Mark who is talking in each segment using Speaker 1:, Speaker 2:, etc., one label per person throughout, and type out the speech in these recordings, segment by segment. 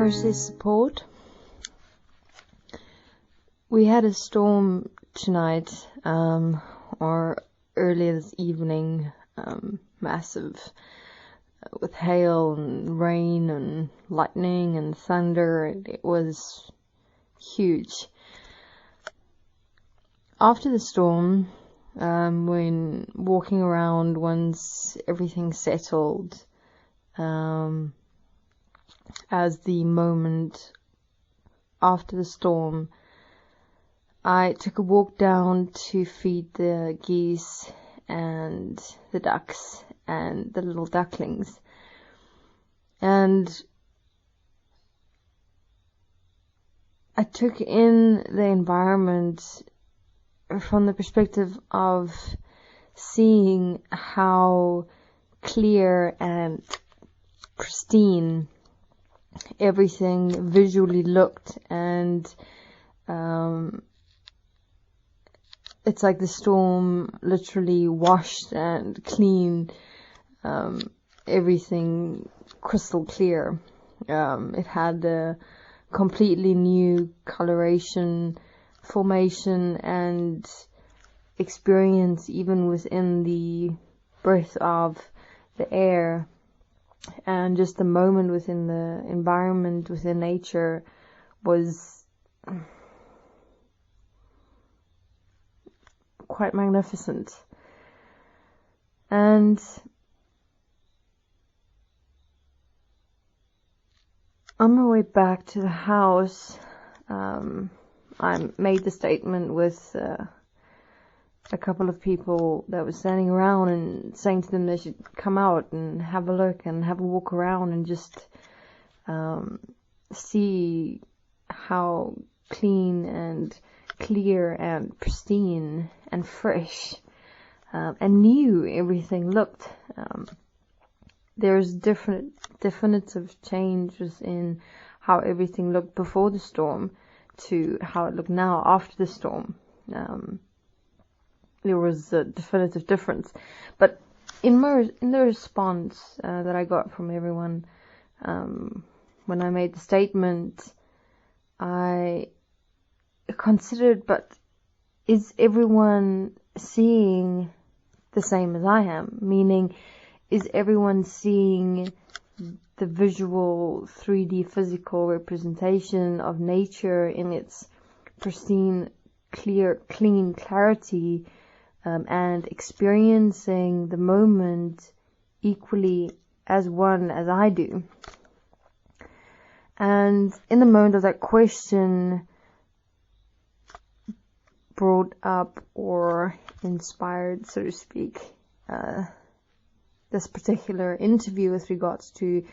Speaker 1: Mercy support. We had a storm tonight, or earlier this evening, massive, with hail and rain and lightning and thunder. It was huge. After the storm, when walking around, once everything settled, as the moment after the storm, I took a walk down to feed the geese and the ducks and the little ducklings. And I took in the environment from the perspective of seeing how clear and pristine everything visually looked, and it's like the storm literally washed and cleaned everything crystal clear. It had a completely new coloration, formation, and experience even within the breath of the air. And just the moment within the environment, within nature, was quite magnificent. And on my way back to the house, I made the statement with a couple of people that were standing around and saying to them they should come out and have a look and have a walk around and just see how clean and clear and pristine and fresh and new everything looked. There's definitive changes in how everything looked before the storm to how it looked now after the storm. There was a definitive difference, but in the response that I got from everyone when I made the statement, I considered, but is everyone seeing the same as I am? Meaning, is everyone seeing the visual 3D physical representation of nature in its pristine, clear, clean clarity, and experiencing the moment equally as one as I do? And in the moment of that question, brought up or inspired, so to speak, this particular interview with regards to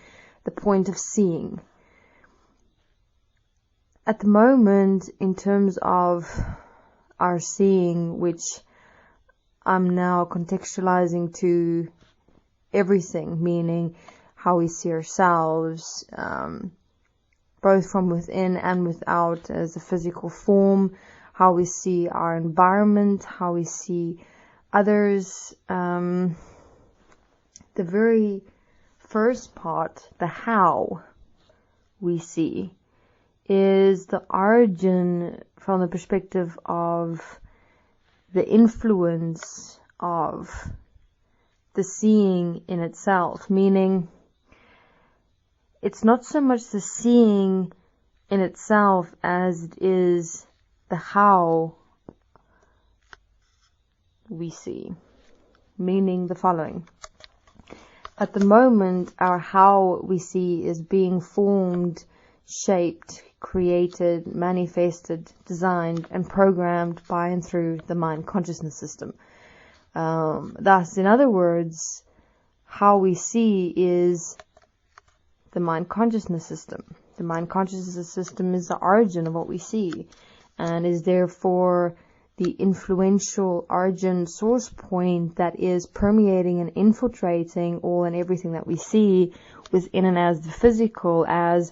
Speaker 1: the point of seeing. At the moment, in terms of our seeing, which I'm now contextualizing to everything, meaning how we see ourselves, both from within and without as a physical form, how we see our environment, how we see others. The very first part, the how we see, is the origin from the perspective of the influence of the seeing in itself, meaning it's not so much the seeing in itself as it is the how we see, meaning the following. At the moment, our how we see is being formed, shaped, created, manifested, designed, and programmed by and through the mind consciousness system. Thus, in other words, how we see is the mind consciousness system. The mind consciousness system is the origin of what we see, and is therefore the influential origin source point that is permeating and infiltrating all and everything that we see within and as the physical, as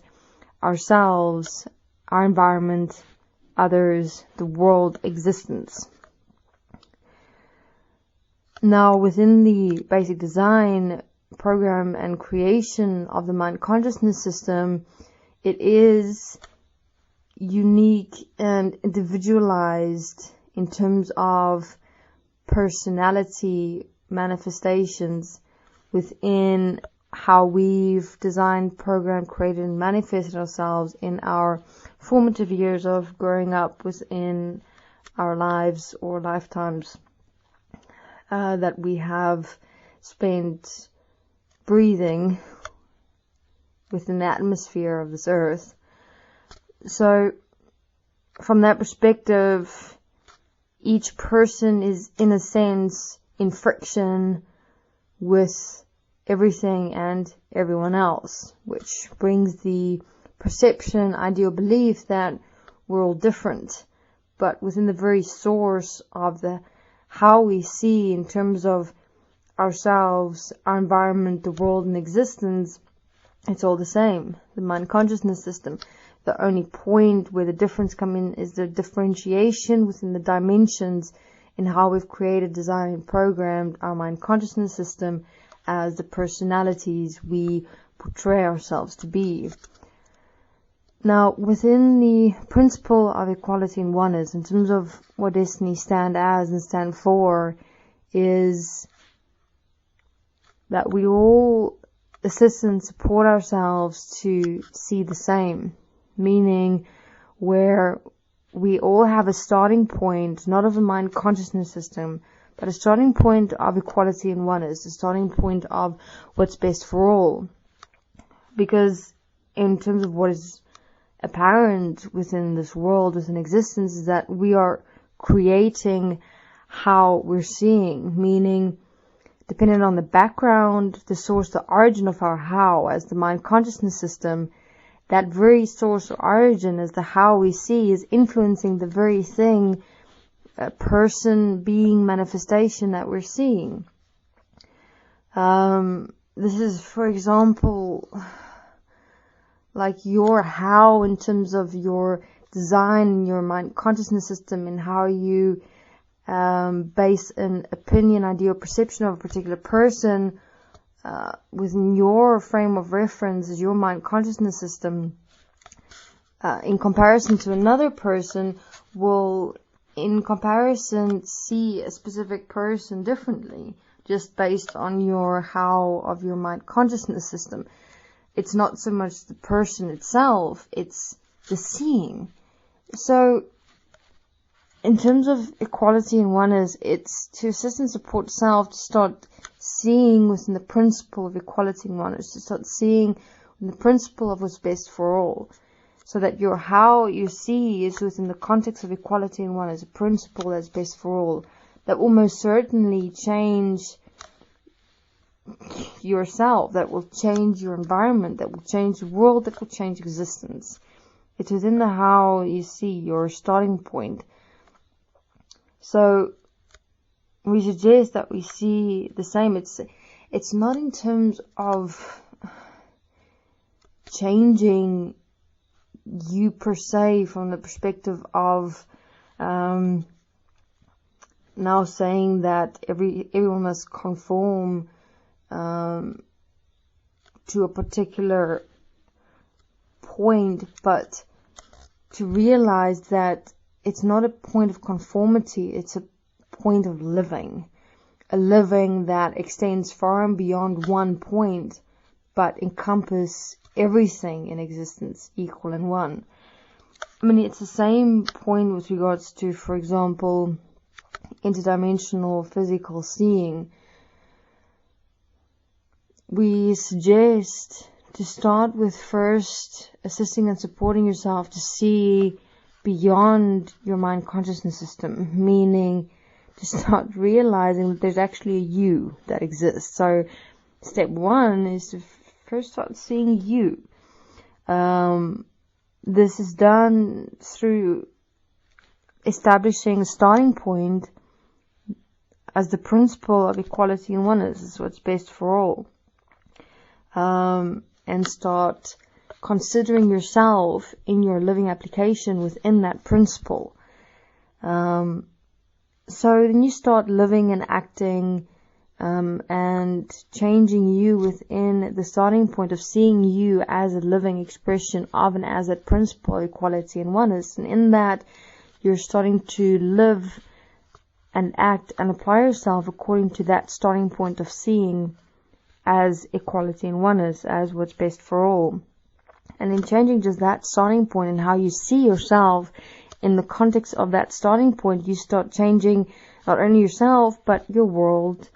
Speaker 1: ourselves, our environment, others, the world existence. Now, within the basic design program and creation of the mind consciousness system, it is unique and individualized in terms of personality manifestations within how we've designed, programmed, created, and manifested ourselves in our formative years of growing up within our lives or lifetimes that we have spent breathing within the atmosphere of this earth. So from that perspective, each person is in a sense in friction with everything and everyone else, which brings the perception, ideal belief that we're all different. But within the very source of the how we see in terms of ourselves, our environment, the world, and existence, it's all the same. The mind consciousness system. The only point where the difference comes in is the differentiation within the dimensions in how we've created, designed, and programmed our mind consciousness system as the personalities we portray ourselves to be. Now, within the principle of equality and oneness, in terms of what Desteni stand as and stand for, is that we all assist and support ourselves to see the same, meaning where we all have a starting point, not of a mind consciousness system, but a starting point of equality and oneness, a starting point of what's best for all. Because in terms of what is apparent within this world, within existence, is that we are creating how we're seeing, meaning depending on the background, the source, the origin of our how as the mind consciousness system, that very source or origin as the how we see is influencing the very thing, person, being, manifestation that we're seeing. This is, for example, like your how in terms of your design, your mind consciousness system, and how you base an opinion, idea, or perception of a particular person within your frame of reference as your mind consciousness system in comparison to another person will in comparison see a specific person differently just based on your how of your mind consciousness system. It's not so much the person itself, it's the seeing. So in terms of equality and oneness, it's to assist and support self to start seeing within the principle of equality and oneness, to start seeing within the principle of what's best for all. So that your how you see is within the context of equality and oneness, a principle that's best for all. That will most certainly change yourself, that will change your environment, that will change the world, that will change existence. It's within the how you see, your starting point. So we suggest that we see the same. It's not in terms of changing you per se from the perspective of now saying that everyone must conform to a particular point, but to realize that it's not a point of conformity, it's a point of living. A living that extends far and beyond one point, but encompasses everything in existence, equal and one. I mean, it's the same point with regards to, for example, interdimensional physical seeing. We suggest to start with first assisting and supporting yourself to see beyond your mind consciousness system, meaning to start realizing that there's actually a you that exists. So step one is to first start seeing you. This is done through establishing a starting point as the principle of equality and oneness. This is what's best for all. And start considering yourself in your living application within that principle. So then you start living and acting and changing you within the starting point of seeing you as a living expression of and as a principle, equality and oneness. And in that, you're starting to live and act and apply yourself according to that starting point of seeing as equality and oneness, as what's best for all. And in changing just that starting point and how you see yourself in the context of that starting point, you start changing not only yourself, but your world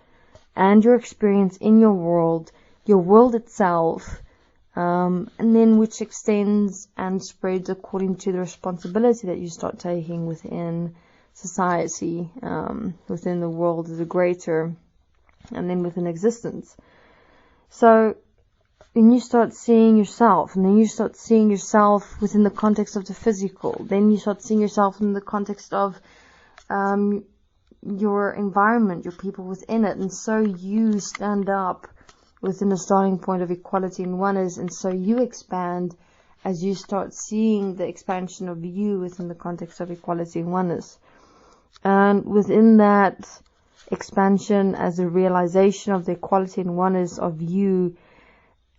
Speaker 1: and your experience in your world itself, and then which extends and spreads according to the responsibility that you start taking within society, within the world as a greater, and then within existence. So then you start seeing yourself, and then you start seeing yourself within the context of the physical. Then you start seeing yourself in the context of your environment, your people within it. And so you stand up within a starting point of equality and oneness, and so you expand as you start seeing the expansion of you within the context of equality and oneness. And within that expansion, as a realization of the equality and oneness of you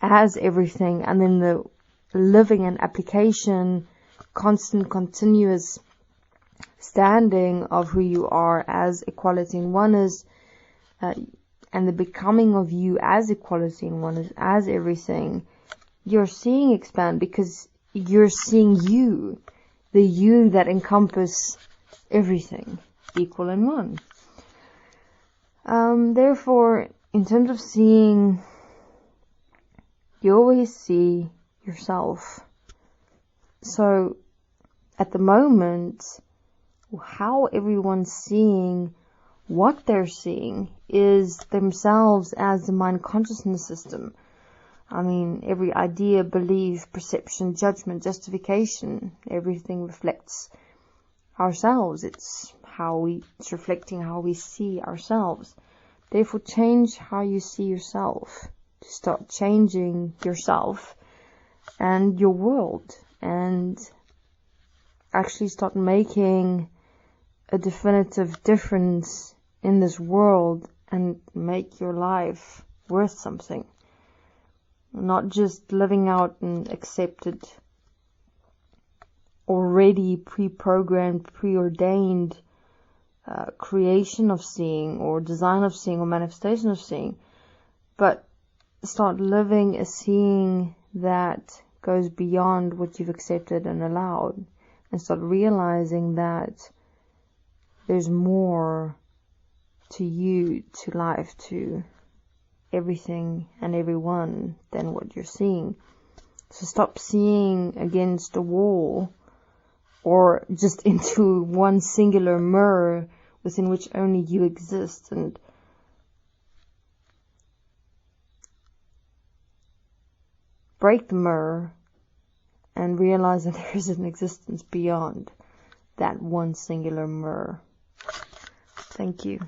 Speaker 1: as everything, and then the living and application, constant, continuous standing of who you are as equality and oneness, and the becoming of you as equality and oneness, as everything, you're seeing expand because you're seeing you, the you that encompass everything, equal and one. Therefore, in terms of seeing, you always see yourself. So, at the moment, how everyone's seeing what they're seeing is themselves as the mind consciousness system. I mean, every idea, belief, perception, judgment, justification, everything reflects ourselves. It's reflecting how we see ourselves. Therefore, change how you see yourself, to start changing yourself and your world, and actually start making a definitive difference in this world and make your life worth something. Not just living out an accepted, already pre-programmed, preordained creation of seeing, or design of seeing, or manifestation of seeing, but start living a seeing that goes beyond what you've accepted and allowed, and start realizing that there's more to you, to life, to everything and everyone than what you're seeing. So stop seeing against a wall or just into one singular mirror within which only you exist, and break the mirror and realize that there is an existence beyond that one singular mirror. Thank you.